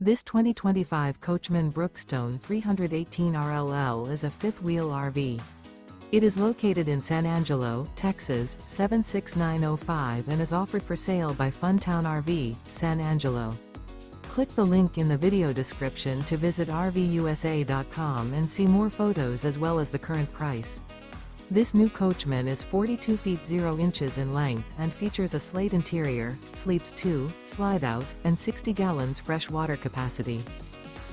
This 2025 Coachmen Brookstone 318 RLL is a fifth-wheel RV. It is located in San Angelo, Texas, 76905 and is offered for sale by Funtown RV, San Angelo. Click the link in the video description to visit RVUSA.com and see more photos as well as the current price. This new Coachmen is 42 feet 0 inches in length and features a SLATE interior, sleeps 2, Slideout, and 60 gallons fresh water capacity.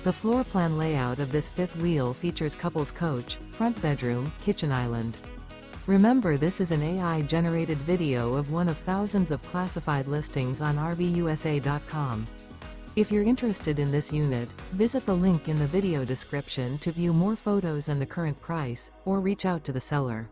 The floor plan layout of this fifth wheel features couples coach, front bedroom, kitchen island. Remember, this is an AI-generated video of one of thousands of classified listings on RVUSA.com. If you're interested in this unit, visit the link in the video description to view more photos and the current price, or reach out to the seller.